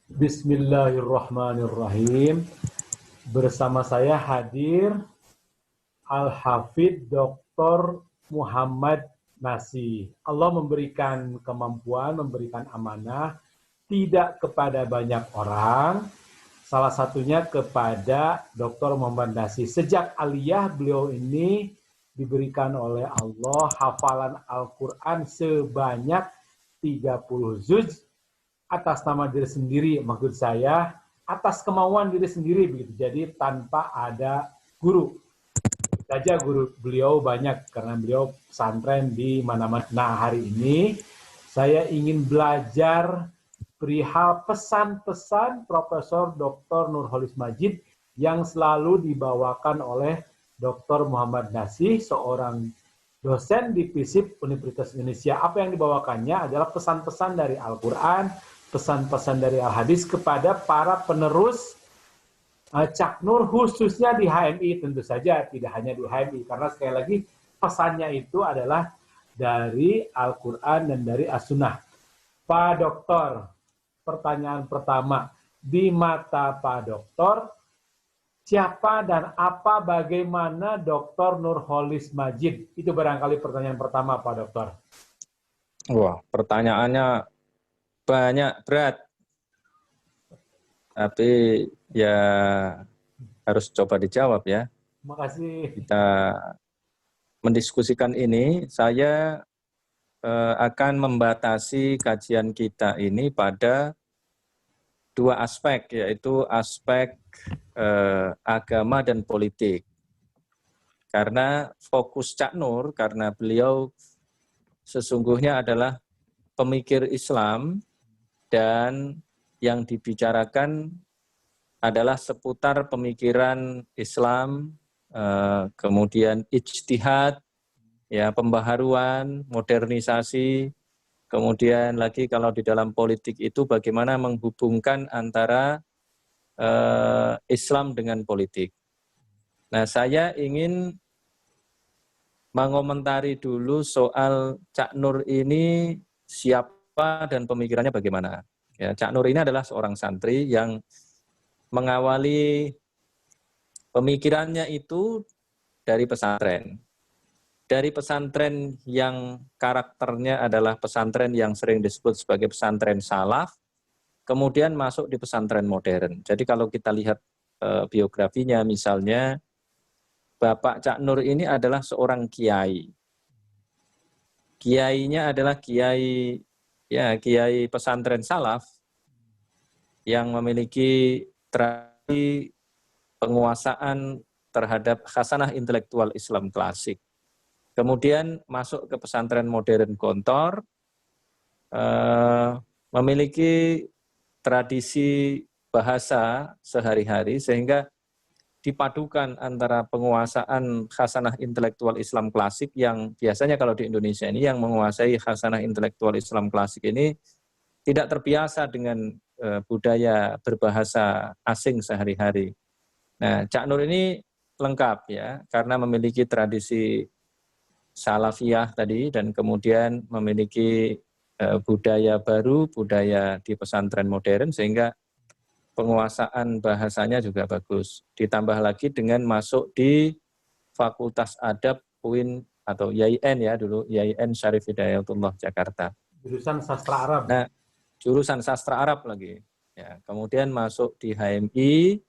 Bismillahirrahmanirrahim. Bersama saya hadir Al-Hafidh Dr. Muhammad Nasi. Allah memberikan kemampuan, memberikan amanah, tidak kepada banyak orang, salah satunya kepada Dr. Muhammad Nasi. Sejak aliyah beliau ini diberikan oleh Allah hafalan Al-Quran sebanyak 30 juz atas nama diri sendiri, maksud saya atas kemauan diri sendiri begitu. Jadi tanpa ada guru. Saja guru beliau banyak karena beliau pesantren di mana-mana. Nah, hari ini saya ingin belajar perihal pesan-pesan Profesor Dr. Nurholis Majid yang selalu dibawakan oleh Dr. Muhammad Nasi, seorang dosen di FISIP Universitas Indonesia. Apa yang dibawakannya adalah pesan-pesan dari Al-Quran, pesan-pesan dari Al-Hadis kepada para penerus Cak Nur, khususnya di HMI. Tentu saja tidak hanya di HMI, karena sekali lagi pesannya itu adalah dari Al-Quran dan dari As-Sunnah. Pak Doktor, pertanyaan pertama, di mata Pak Doktor, siapa dan apa bagaimana Dr. Nurholis Majid? Itu barangkali pertanyaan pertama Pak Doktor. Wah, pertanyaannya banyak, berat. Tapi ya harus coba dijawab ya. Terima kasih. Kita mendiskusikan ini, saya akan membatasi kajian kita ini pada dua aspek, yaitu aspek agama dan politik. Karena fokus Cak Nur, karena beliau sesungguhnya adalah pemikir Islam dan yang dibicarakan adalah seputar pemikiran Islam, kemudian ijtihad, ya, pembaharuan, modernisasi, kemudian lagi kalau di dalam politik itu bagaimana menghubungkan antara Islam dengan politik. Nah, saya ingin mengomentari dulu soal Cak Nur ini siapa dan pemikirannya bagaimana. Ya, Cak Nur ini adalah seorang santri yang mengawali pemikirannya itu dari pesantren. Dari pesantren yang karakternya adalah pesantren yang sering disebut sebagai pesantren salaf, kemudian masuk di pesantren modern. Jadi kalau kita lihat biografinya misalnya, Bapak Cak Nur ini adalah seorang kiai. Kiainya adalah kiai pesantren salaf yang memiliki tradisi penguasaan terhadap khasanah intelektual Islam klasik. Kemudian masuk ke pesantren modern Gontor, memiliki tradisi bahasa sehari-hari sehingga dipadukan antara penguasaan khasanah intelektual Islam klasik yang biasanya kalau di Indonesia ini yang menguasai khasanah intelektual Islam klasik ini tidak terbiasa dengan budaya berbahasa asing sehari-hari. Nah, Cak Nur ini lengkap ya, karena memiliki tradisi salafiyah tadi dan kemudian memiliki budaya baru, budaya di pesantren modern sehingga penguasaan bahasanya juga bagus. Ditambah lagi dengan masuk di Fakultas Adab UIN atau YIN ya dulu, YIN Syarif Hidayatullah Jakarta. Jurusan sastra Arab. Nah, jurusan sastra Arab lagi. Ya, kemudian masuk di HMI.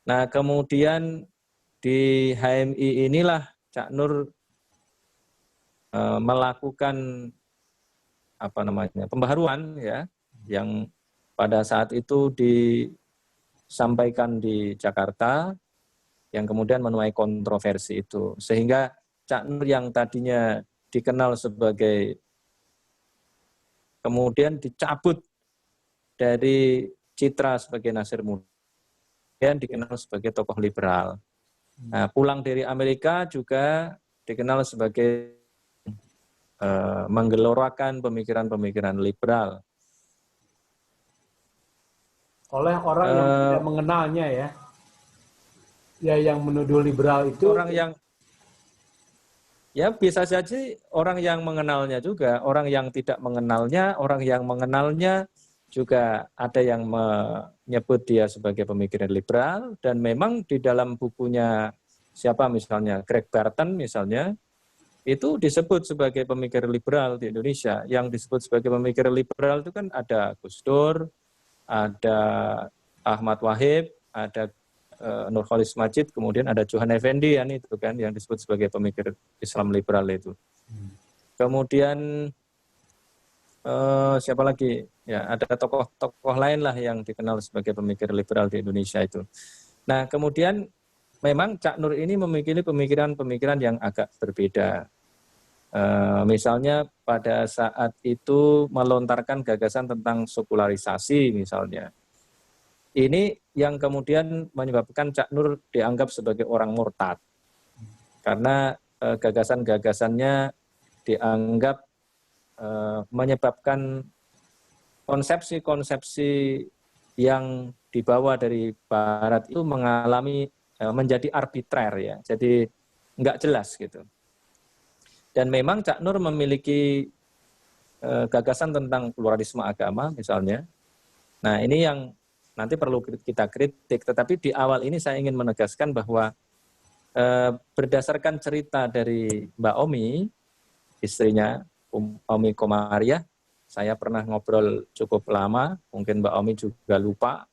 Nah, kemudian di HMI inilah Cak Nur melakukan pembaharuan ya, yang pada saat itu disampaikan di Jakarta, yang kemudian menuai kontroversi itu. Sehingga Cak Nur yang tadinya dikenal sebagai, kemudian dicabut dari citra sebagai Nasir Muda, dan dikenal sebagai tokoh liberal. Nah, pulang dari Amerika juga dikenal sebagai menggelorakan pemikiran-pemikiran liberal. Oleh orang yang tidak mengenalnya ya. Ya, yang menuduh liberal itu orang yang ya bisa saja orang yang mengenalnya juga, orang yang tidak mengenalnya, orang yang mengenalnya juga ada yang menyebut dia sebagai pemikiran liberal, dan memang di dalam bukunya siapa misalnya, Greg Barton misalnya, itu disebut sebagai pemikir liberal di Indonesia. Yang disebut sebagai pemikir liberal itu kan ada Gus Dur, ada Ahmad Wahid, ada Nurholis Majid, kemudian ada Johan Effendi, itu kan yang disebut sebagai pemikir Islam liberal itu. Kemudian siapa lagi? Ya, ada tokoh-tokoh lain lah yang dikenal sebagai pemikir liberal di Indonesia itu. Nah, kemudian memang Cak Nur ini memiliki pemikiran-pemikiran yang agak berbeda. Misalnya pada saat itu melontarkan gagasan tentang sekularisasi misalnya. Ini yang kemudian menyebabkan Cak Nur dianggap sebagai orang murtad. Karena gagasan-gagasannya dianggap menyebabkan konsepsi-konsepsi yang dibawa dari Barat itu mengalami menjadi arbitrer ya. Jadi nggak jelas gitu. Dan memang Cak Nur memiliki gagasan tentang pluralisme agama misalnya. Nah ini yang nanti perlu kita kritik. Tetapi di awal ini saya ingin menegaskan bahwa berdasarkan cerita dari Mbak Omi, istrinya Omi Komariah, saya pernah ngobrol cukup lama, mungkin Mbak Omi juga lupa.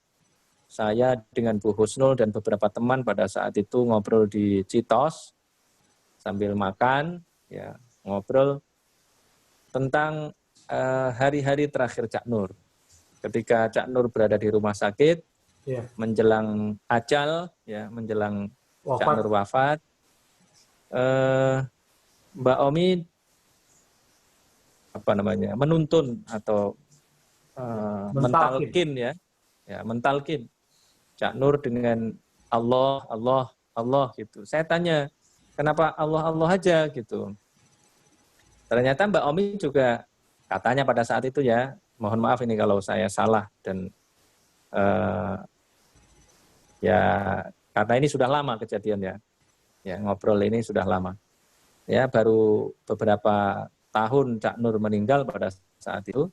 Saya dengan Bu Husnul dan beberapa teman pada saat itu ngobrol di Citos sambil makan, ya ngobrol tentang hari-hari terakhir Cak Nur. Ketika Cak Nur berada di rumah sakit, menjelang ajal, ya menjelang Cak Nur wafat, Mbak Omi menuntun atau mentalkin mentalkin Cak Nur dengan Allah, Allah, Allah gitu. Saya tanya, kenapa Allah, Allah aja gitu. Ternyata Mbak Omi juga katanya pada saat itu ya, mohon maaf ini kalau saya salah dan ya karena ini sudah lama kejadiannya, ya ngobrol ini sudah lama. Ya baru beberapa tahun Cak Nur meninggal pada saat itu.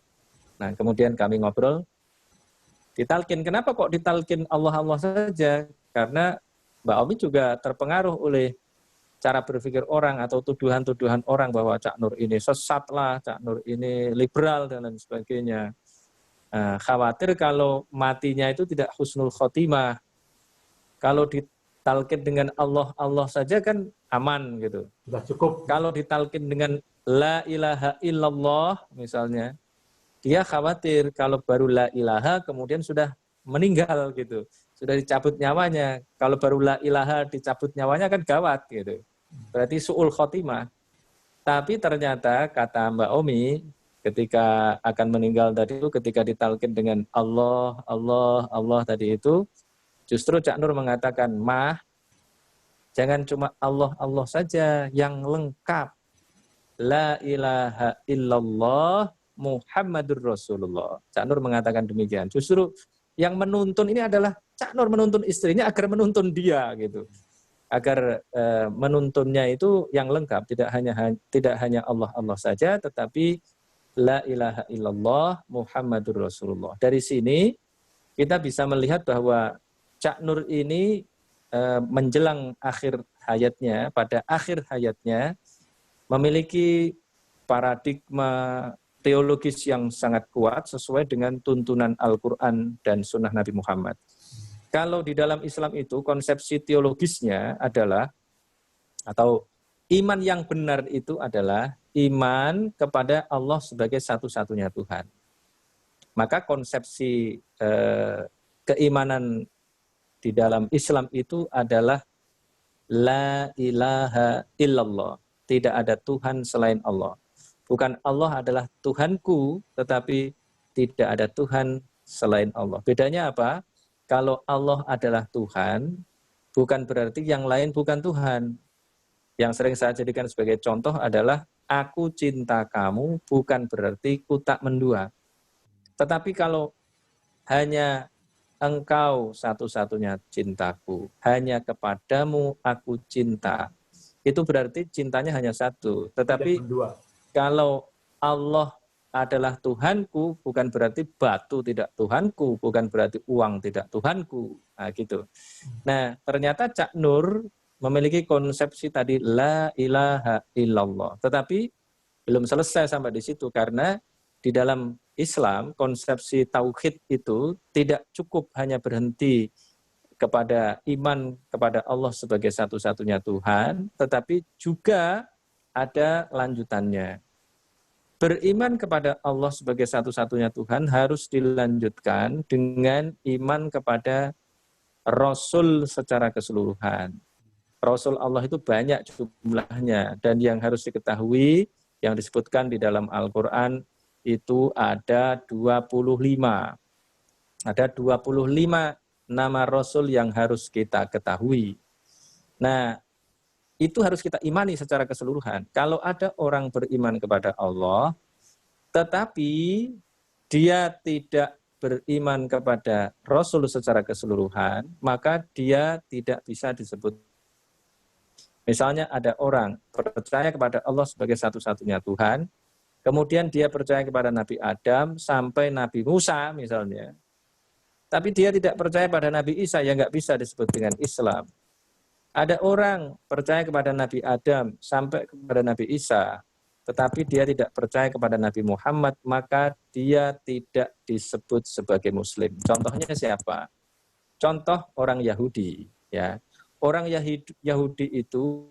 Nah kemudian kami ngobrol, ditalkin. Kenapa kok ditalkin Allah Allah saja? Karena Mbak Omi juga terpengaruh oleh cara berpikir orang atau tuduhan-tuduhan orang bahwa Cak Nur ini sesat lah, Cak Nur ini liberal dan lain sebagainya. Khawatir kalau matinya itu tidak husnul khotimah. Kalau ditalkin dengan Allah Allah saja kan aman gitu. Sudah cukup. Kalau ditalkin dengan la ilaha illallah misalnya, dia khawatir kalau baru la ilaha kemudian sudah meninggal gitu. Sudah dicabut nyawanya. Kalau baru la ilaha dicabut nyawanya kan gawat gitu. Berarti su'ul khotimah. Tapi ternyata kata Mbak Omi ketika akan meninggal tadi itu, ketika ditalkin dengan Allah, Allah, Allah tadi itu, justru Cak Nur mengatakan, Mah, jangan cuma Allah, Allah saja yang lengkap. La ilaha illallah Muhammadur Rasulullah. Cak Nur mengatakan demikian. Justru yang menuntun ini adalah Cak Nur menuntun istrinya agar menuntun dia gitu. Agar menuntunnya itu yang lengkap, tidak hanya Allah Allah saja, tetapi la ilaha illallah Muhammadur Rasulullah. Dari sini kita bisa melihat bahwa Cak Nur ini menjelang akhir hayatnya, pada akhir hayatnya memiliki paradigma teologis yang sangat kuat sesuai dengan tuntunan Al-Quran dan Sunnah Nabi Muhammad. Kalau di dalam Islam itu konsepsi teologisnya adalah, atau iman yang benar itu adalah iman kepada Allah sebagai satu-satunya Tuhan. Maka konsepsi keimanan di dalam Islam itu adalah la ilaha illallah. Tidak ada Tuhan selain Allah. Bukan Allah adalah Tuhanku, tetapi tidak ada Tuhan selain Allah. Bedanya apa? Kalau Allah adalah Tuhan, bukan berarti yang lain bukan Tuhan. Yang sering saya jadikan sebagai contoh adalah, aku cinta kamu bukan berarti ku tak mendua. Tetapi kalau hanya engkau satu-satunya cintaku, hanya kepadamu aku cinta, itu berarti cintanya hanya satu. Tetapi kalau Allah adalah Tuhanku, bukan berarti batu tidak Tuhanku, bukan berarti uang tidak Tuhanku. Nah, gitu. Nah, ternyata Cak Nur memiliki konsepsi tadi la ilaha illallah. Tetapi belum selesai sampai di situ karena di dalam Islam konsepsi tauhid itu tidak cukup hanya berhenti kepada iman kepada Allah sebagai satu-satunya Tuhan, tetapi juga ada lanjutannya. Beriman kepada Allah sebagai satu-satunya Tuhan harus dilanjutkan dengan iman kepada Rasul secara keseluruhan. Rasul Allah itu banyak jumlahnya, dan yang harus diketahui yang disebutkan di dalam Al-Quran itu ada 25. Ada 25 nama Rasul yang harus kita ketahui. Nah, itu harus kita imani secara keseluruhan. Kalau ada orang beriman kepada Allah, tetapi dia tidak beriman kepada Rasul secara keseluruhan, maka dia tidak bisa disebut. Misalnya ada orang percaya kepada Allah sebagai satu-satunya Tuhan, kemudian dia percaya kepada Nabi Adam sampai Nabi Musa misalnya, tapi dia tidak percaya pada Nabi Isa, ya nggak bisa disebut dengan Islam. Ada orang percaya kepada Nabi Adam sampai kepada Nabi Isa, tetapi dia tidak percaya kepada Nabi Muhammad, maka dia tidak disebut sebagai Muslim. Contohnya siapa? Contoh orang Yahudi. Ya, orang Yahudi itu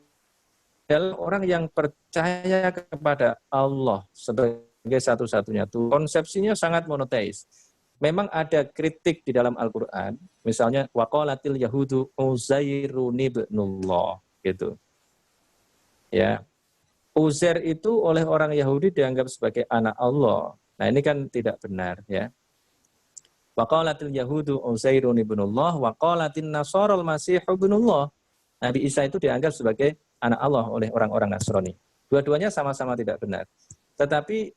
adalah orang yang percaya kepada Allah sebagai satu-satunya Tuhan. Konsepsinya sangat monoteis. Memang ada kritik di dalam Al-Quran, misalnya waqalatil yahudu Uzairun ibnullah, gitu. Ya, Uzair itu oleh orang Yahudi dianggap sebagai anak Allah. Nah, ini kan tidak benar, ya. Waqalatil yahudu Uzairun ibnullah, waqalatin nasarul masih ibnullah. Nabi Isa itu dianggap sebagai anak Allah oleh orang-orang Nasrani. Dua-duanya sama-sama tidak benar. Tetapi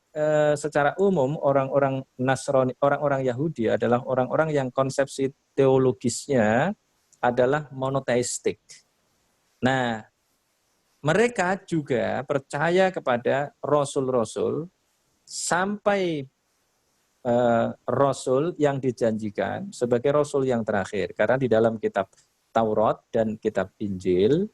secara umum orang-orang Nasrani, orang-orang Yahudi adalah orang-orang yang konsepsi teologisnya adalah monoteistik. Nah, mereka juga percaya kepada rasul-rasul sampai rasul yang dijanjikan sebagai rasul yang terakhir. Karena di dalam kitab Taurat dan kitab Injil,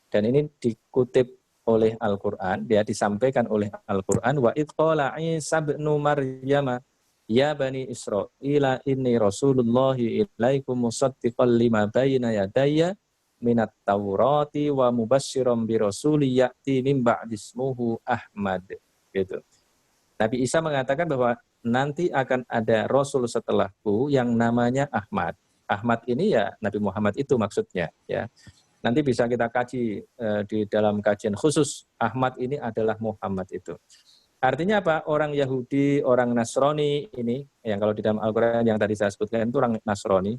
dan ini dikutip oleh Al-Quran, dia disampaikan oleh Al-Quran, wa idh qala Isa ibnu Maryam ya bani Israila inni rasulullahi ilaikum musaddiqan lima bayna yadayya minat Taurati wa mubasyyiran bi rasuli ya'ti min ba'di ismuhu Ahmad. Gitu. Nabi Isa mengatakan bahwa nanti akan ada rasul setelahku yang namanya Ahmad. Ahmad ini ya Nabi Muhammad itu maksudnya, ya. Nanti bisa kita kaji di dalam kajian khusus. Ahmad ini adalah Muhammad itu. Artinya apa? Orang Yahudi, orang Nasrani ini, yang kalau di dalam Al-Quran yang tadi saya sebutkan itu orang Nasrani,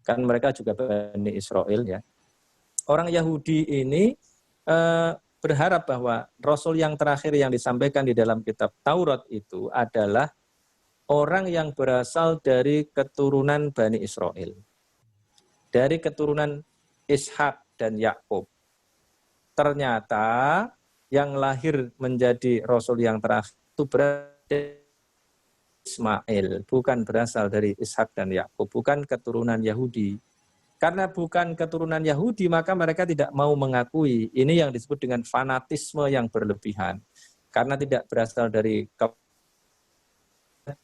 kan mereka juga Bani Israel, ya. Orang Yahudi ini berharap bahwa Rasul yang terakhir yang disampaikan di dalam kitab Taurat itu adalah orang yang berasal dari keturunan Bani Israel. Dari keturunan Ishak dan Yakub. Ternyata yang lahir menjadi Rasul yang terakhir itu berasal Ismail, bukan berasal dari Ishak dan Yakub, bukan keturunan Yahudi. Karena bukan keturunan Yahudi, maka mereka tidak mau mengakui. Ini yang disebut dengan fanatisme yang berlebihan. Karena tidak berasal dari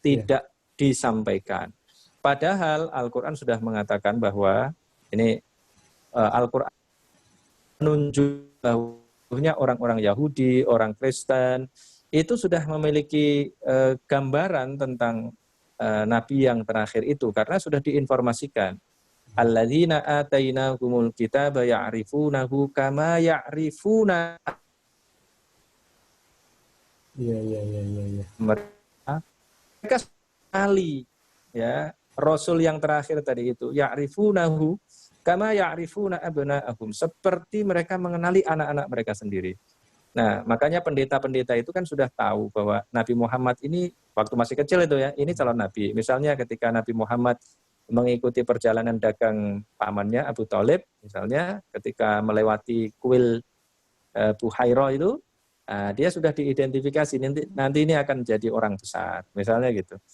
tidak disampaikan. Padahal Al-Quran sudah mengatakan bahwa ini Al-Quran menunjuk bahwa orang-orang Yahudi, orang Kristen itu sudah memiliki gambaran tentang Nabi yang terakhir itu karena sudah diinformasikan. Alladzina atainahumul kitaba ya'rifunahu kama ya'rifuna. Iya. Mereka sekali, ya, Rasul yang terakhir tadi itu ya'rifunahu kama ya'rifuna abna'ahum, seperti mereka mengenali anak-anak mereka sendiri. Nah, makanya pendeta-pendeta itu kan sudah tahu bahwa Nabi Muhammad ini waktu masih kecil itu ya, ini calon nabi. Misalnya ketika Nabi Muhammad mengikuti perjalanan dagang pamannya Abu Thalib, misalnya ketika melewati kuil Buhairah itu, dia sudah diidentifikasi nanti ini akan jadi orang besar, misalnya gitu.